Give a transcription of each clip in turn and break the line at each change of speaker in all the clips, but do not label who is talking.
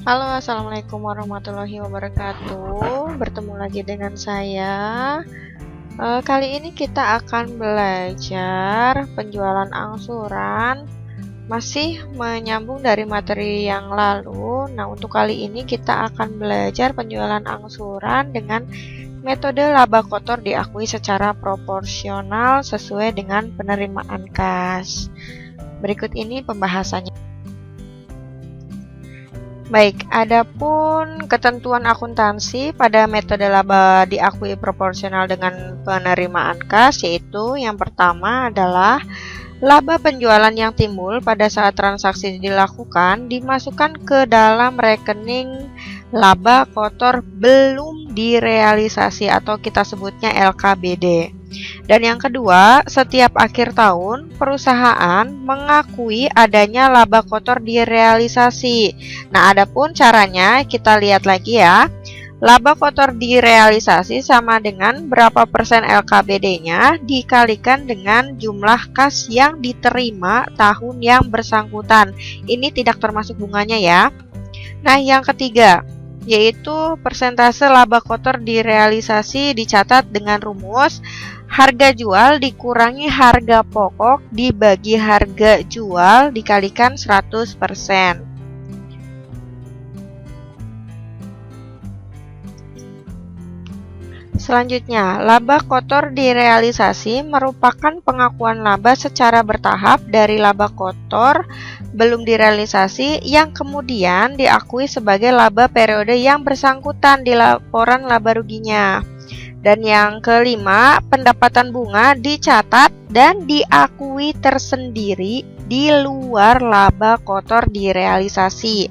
Halo, assalamualaikum warahmatullahi wabarakatuh. Bertemu lagi dengan saya. Kali ini kita akan belajar penjualan angsuran. Masih menyambung dari materi yang lalu. Nah, untuk kali ini kita akan belajar penjualan angsuran dengan metode laba kotor diakui secara proporsional sesuai dengan penerimaan kas. Berikut ini pembahasannya. Baik, adapun ketentuan akuntansi pada metode laba diakui proporsional dengan penerimaan kas, yaitu yang pertama adalah laba penjualan yang timbul pada saat transaksi dilakukan dimasukkan ke dalam rekening laba kotor belum direalisasi atau kita sebutnya LKBD. Dan yang kedua, setiap akhir tahun perusahaan mengakui adanya laba kotor direalisasi. Nah, adapun caranya kita lihat lagi ya. Laba kotor direalisasi sama dengan berapa persen LKBD-nya dikalikan dengan jumlah kas yang diterima tahun yang bersangkutan. Ini tidak termasuk bunganya ya. Nah, yang ketiga, yaitu persentase laba kotor direalisasi dicatat dengan rumus harga jual dikurangi harga pokok dibagi harga jual dikalikan 100%. Selanjutnya, laba kotor direalisasi merupakan pengakuan laba secara bertahap dari laba kotor belum direalisasi yang kemudian diakui sebagai laba periode yang bersangkutan di laporan laba ruginya. Dan yang kelima, pendapatan bunga dicatat dan diakui tersendiri di luar laba kotor direalisasi.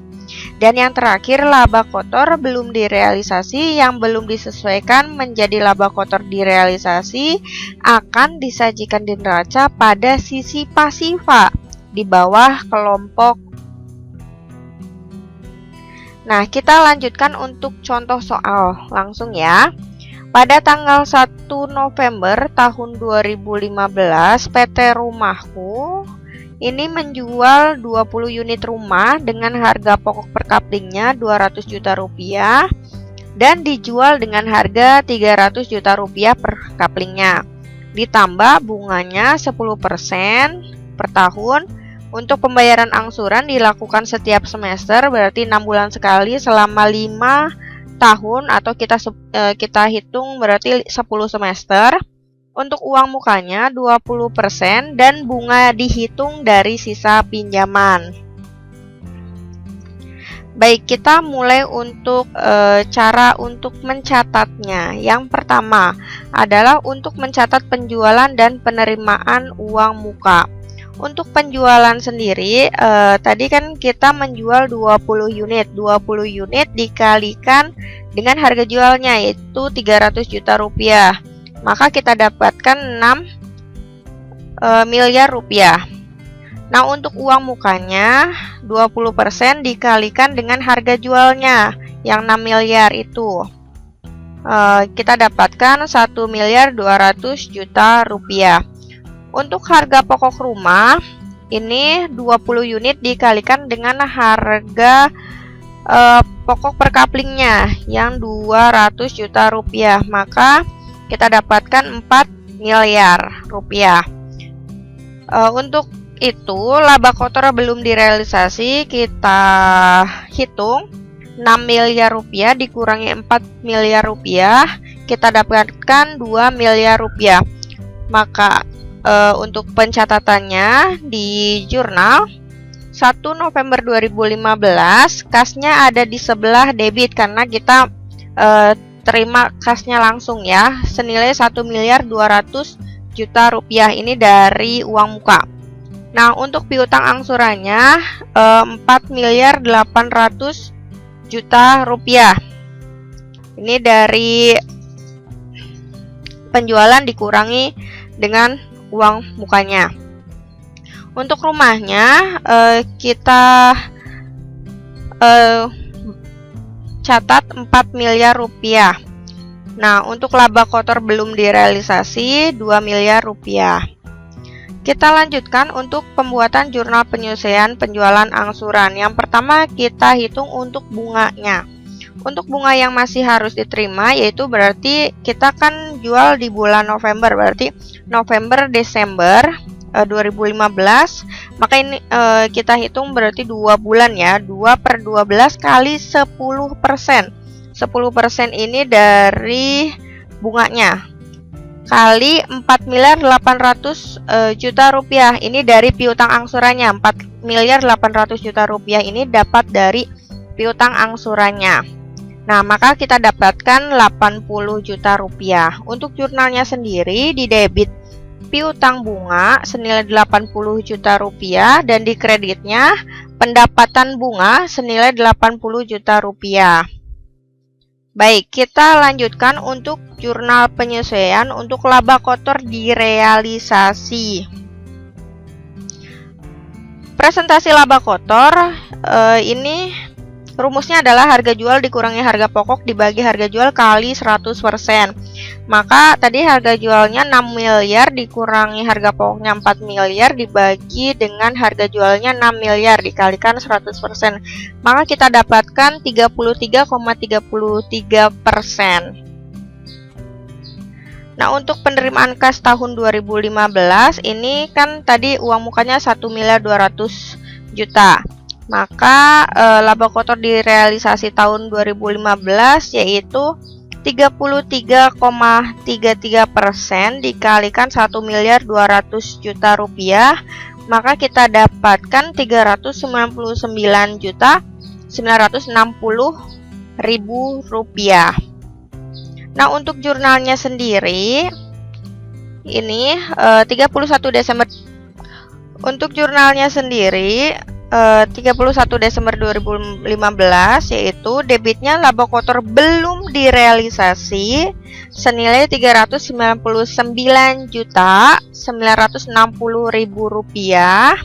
Dan yang terakhir, laba kotor belum direalisasi yang belum disesuaikan menjadi laba kotor direalisasi akan disajikan di neraca pada sisi pasifa di bawah kelompok. Nah, kita lanjutkan untuk contoh soal langsung ya. Pada tanggal 1 November tahun 2015, PT Rumahku ini menjual 20 unit rumah dengan harga pokok per kaplingnya 200 juta rupiah dan dijual dengan harga 300 juta rupiah per kaplingnya. Ditambah bunganya 10% per tahun. Untuk pembayaran angsuran dilakukan setiap semester, berarti 6 bulan sekali selama 5 tahun atau kita hitung berarti 10 semester. Untuk uang mukanya 20% dan bunga dihitung dari sisa pinjaman. Baik, kita mulai untuk cara untuk mencatatnya. Yang pertama adalah untuk mencatat penjualan dan penerimaan uang muka. Untuk penjualan sendiri, tadi kan kita menjual 20 unit. 20 unit dikalikan dengan harga jualnya yaitu 300 juta rupiah. Maka kita dapatkan 6 miliar rupiah. Nah, untuk uang mukanya 20% dikalikan dengan harga jualnya yang 6 miliar itu. Kita dapatkan 1 miliar 200 juta rupiah. Untuk harga pokok rumah, ini 20 unit dikalikan dengan harga pokok per kaplingnya yang 200 juta rupiah. Maka kita dapatkan 4 miliar rupiah. Untuk itu, laba kotor belum direalisasi, kita hitung 6 miliar rupiah dikurangi 4 miliar rupiah, kita dapatkan 2 miliar rupiah. Maka untuk pencatatannya di jurnal 1 November 2015 kasnya ada di sebelah debit karena kita terima kasnya langsung ya, senilai 1 miliar 200 juta rupiah ini dari uang muka. Nah, untuk piutang angsurannya 4 miliar 800 juta rupiah. Ini dari penjualan dikurangi dengan uang mukanya. Untuk rumahnya kita catat 4 miliar rupiah. Nah, untuk laba kotor belum direalisasi 2 miliar rupiah. Kita lanjutkan untuk pembuatan jurnal penyelesaian penjualan angsuran. Yang pertama kita hitung untuk bunganya. Untuk bunga yang masih harus diterima yaitu berarti kita kan jual di bulan November, berarti November Desember 2015, maka ini kita hitung berarti 2 bulan ya, 2/12 kali 10%. 10% ini dari bunganya kali 4.800.000.000 rupiah. Ini dari piutang angsurannya. 4.800.000.000 rupiah ini dapat dari piutang angsurannya. Nah, maka kita dapatkan 80 juta rupiah. Untuk jurnalnya sendiri di debit piutang bunga senilai 80 juta rupiah dan di kreditnya pendapatan bunga senilai 80 juta rupiah. Baik, kita lanjutkan untuk jurnal penyesuaian untuk laba kotor direalisasi. Presentasi laba kotor ini rumusnya adalah harga jual dikurangi harga pokok dibagi harga jual kali 100%. Maka tadi harga jualnya 6 miliar dikurangi harga pokoknya 4 miliar dibagi dengan harga jualnya 6 miliar dikalikan 100%. Maka kita dapatkan 33,33%. Nah, untuk penerimaan kas tahun 2015 ini kan tadi uang mukanya 1.200.000.000. Maka laba kotor direalisasi tahun 2015 yaitu 33,33% dikalikan 1.200.000.000 rupiah, maka kita dapatkan 399.960.000 rupiah. Nah, untuk jurnalnya sendiri ini 31 Desember. Untuk jurnalnya sendiri 31 Desember 2015 yaitu debitnya laba kotor belum direalisasi senilai 399.960.000 rupiah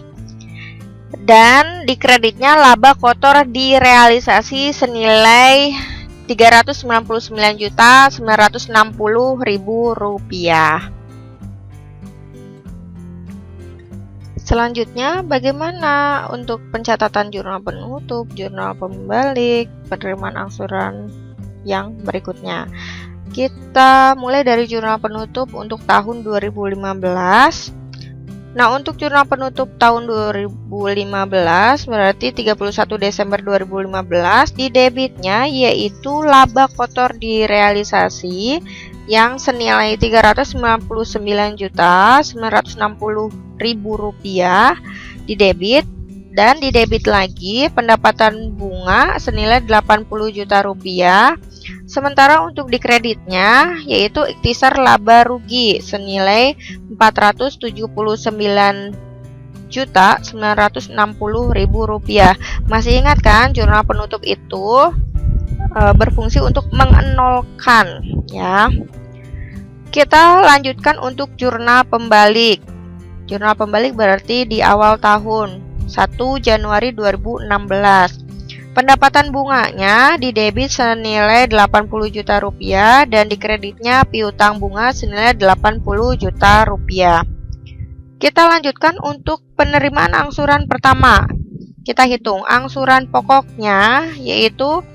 dan di kreditnya laba kotor direalisasi senilai 399.960.000 rupiah. Selanjutnya, bagaimana untuk pencatatan jurnal penutup, jurnal pembalik, penerimaan angsuran yang berikutnya? Kita mulai dari jurnal penutup untuk tahun 2015. Nah, untuk jurnal penutup tahun 2015 berarti 31 Desember 2015 di debitnya yaitu laba kotor direalisasi yang senilai 399.960.000 rupiah di debit dan di debit lagi pendapatan bunga senilai 80 juta rupiah. Sementara untuk di kreditnya yaitu ikhtisar laba rugi senilai 479.960.000 rupiah. Masih ingat kan jurnal penutup itu berfungsi untuk mengenolkan ya. Kita lanjutkan untuk jurnal pembalik. Jurnal pembalik berarti di awal tahun 1 Januari 2016. Pendapatan bunganya di debit senilai 80 juta rupiah dan di kreditnya piutang bunga senilai 80 juta rupiah. Kita lanjutkan untuk penerimaan angsuran pertama. Kita hitung angsuran pokoknya yaitu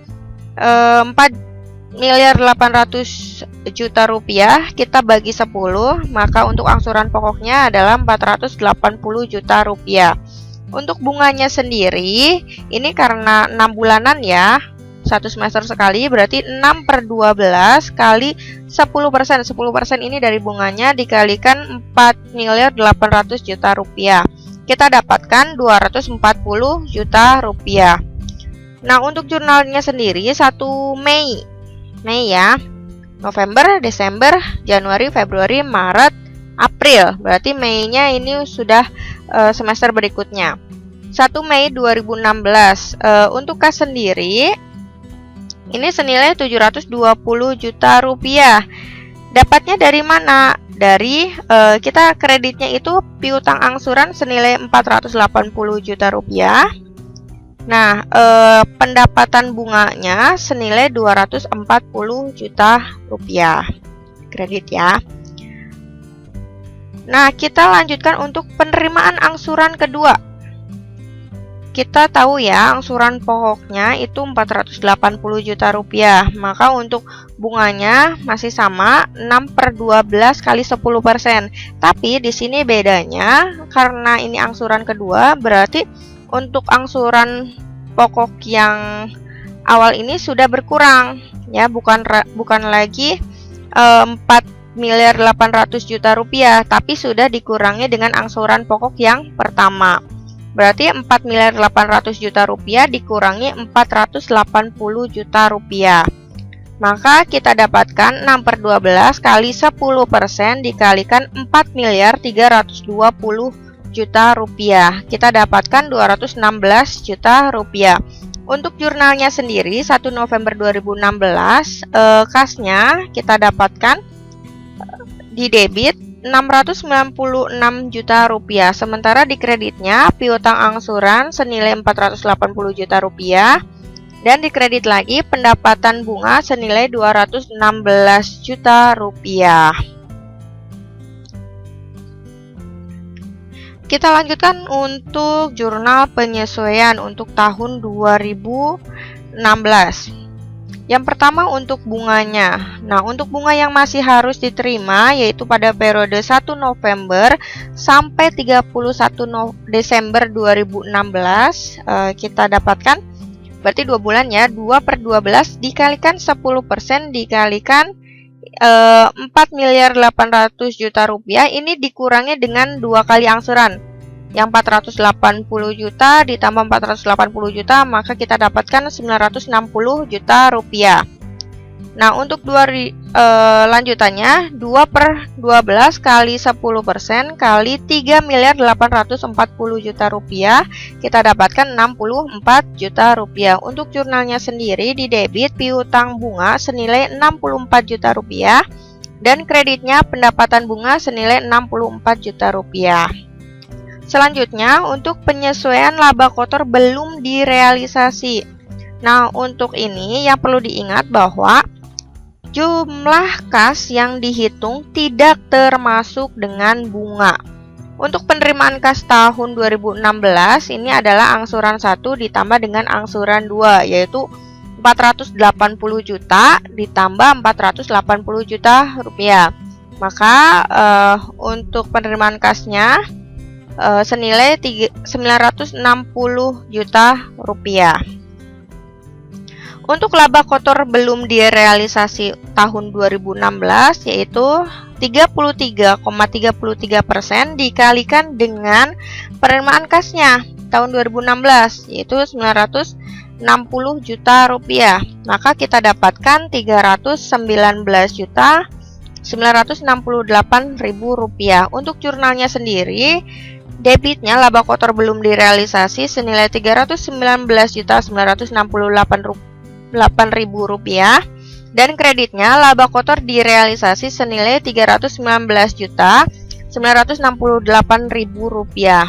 4.800.000.000 rupiah kita bagi 10, maka untuk angsuran pokoknya adalah 480 juta rupiah. Untuk bunganya sendiri ini karena 6 bulanan ya, 1 semester sekali berarti 6/12 kali 10%. 10% ini dari bunganya dikalikan 4.800.000.000 rupiah. Kita dapatkan 240 juta rupiah. Nah, untuk jurnalnya sendiri 1 Mei ya, November, Desember, Januari, Februari, Maret, April. Berarti Mei-nya ini sudah semester berikutnya. 1 Mei 2016. Untuk kas sendiri ini senilai 720 juta rupiah. Dapatnya dari mana? Dari kita kreditnya itu piutang angsuran senilai 480 juta rupiah. Nah, pendapatan bunganya senilai 240 juta rupiah kredit ya. Nah, kita lanjutkan untuk penerimaan angsuran kedua. Kita tahu ya, angsuran pokoknya itu 480 juta rupiah. Maka untuk bunganya masih sama 6/12 kali 10%. Tapi di sini bedanya karena ini angsuran kedua, berarti untuk angsuran pokok yang awal ini sudah berkurang ya, bukan lagi 4.800 juta rupiah, tapi sudah dikurangi dengan angsuran pokok yang pertama. Berarti 4.800 juta rupiah dikurangi 480 juta rupiah. Maka kita dapatkan 6/12 kali 10% dikalikan 4.320 juta rupiah. Kita dapatkan 216 juta rupiah. Untuk jurnalnya sendiri 1 November 2016, kasnya kita dapatkan di debit 696 juta rupiah, sementara di kreditnya piutang angsuran senilai 480 juta rupiah, dan di kredit lagi pendapatan bunga senilai 216 juta rupiah. Kita lanjutkan untuk jurnal penyesuaian untuk tahun 2016. Yang pertama untuk bunganya. Nah, untuk bunga yang masih harus diterima yaitu pada periode 1 November sampai 31 Desember 2016, kita dapatkan berarti 2 bulan ya, 2/12 dikalikan 10% dikalikan 4.800 juta rupiah. Ini dikurangi dengan 2 kali angsuran. Yang 480 juta ditambah 480 juta, maka kita dapatkan 960 juta rupiah. Nah, untuk lanjutannya 2/12 kali 10% kali 3.840 juta rupiah, kita dapatkan 64 juta rupiah. Untuk jurnalnya sendiri di debit piutang bunga senilai 64 juta rupiah dan kreditnya pendapatan bunga senilai 64 juta rupiah. Selanjutnya, untuk penyesuaian laba kotor belum direalisasi. Nah, untuk ini yang perlu diingat bahwa jumlah kas yang dihitung tidak termasuk dengan bunga. Untuk penerimaan kas tahun 2016, ini adalah angsuran 1 ditambah dengan angsuran 2, yaitu 480 juta ditambah 480 juta rupiah. Maka untuk penerimaan kasnya senilai 960 juta rupiah. Untuk laba kotor belum direalisasi tahun 2016 yaitu 33,33% dikalikan dengan penerimaan kasnya tahun 2016 yaitu 960 juta rupiah. Maka kita dapatkan 319.968.000 rupiah. Untuk jurnalnya sendiri, debitnya laba kotor belum direalisasi senilai 319.968.000 rupiah dan kreditnya laba kotor direalisasi senilai 319.968.000 rupiah.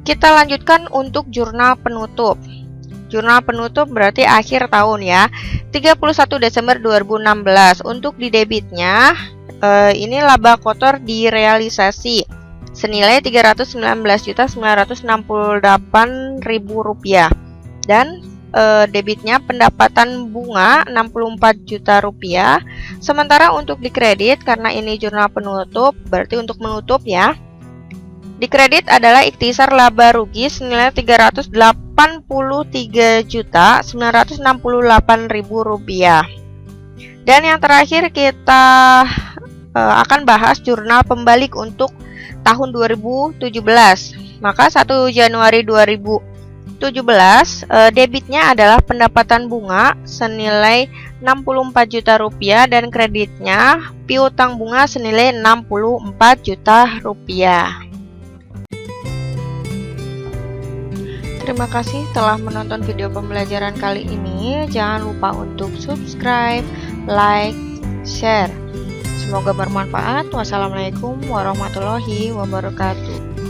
Kita lanjutkan untuk jurnal penutup. Jurnal penutup berarti akhir tahun ya, 31 Desember 2016. Untuk di debitnya ini laba kotor direalisasi senilai 319.968.000 rupiah dan debitnya pendapatan bunga 64 juta rupiah. Sementara untuk di kredit, karena ini jurnal penutup berarti untuk menutup ya, di kredit adalah ikhtisar laba rugi senilai 383.968.000 rupiah. Dan yang terakhir kita akan bahas jurnal pembalik untuk tahun 2017. Maka 1 Januari 2017 debitnya adalah pendapatan bunga senilai 64 juta rupiah dan kreditnya piutang bunga senilai 64 juta rupiah. Terima kasih telah menonton video pembelajaran kali ini. Jangan lupa untuk subscribe, like, share. Semoga bermanfaat. Wassalamualaikum warahmatullahi wabarakatuh.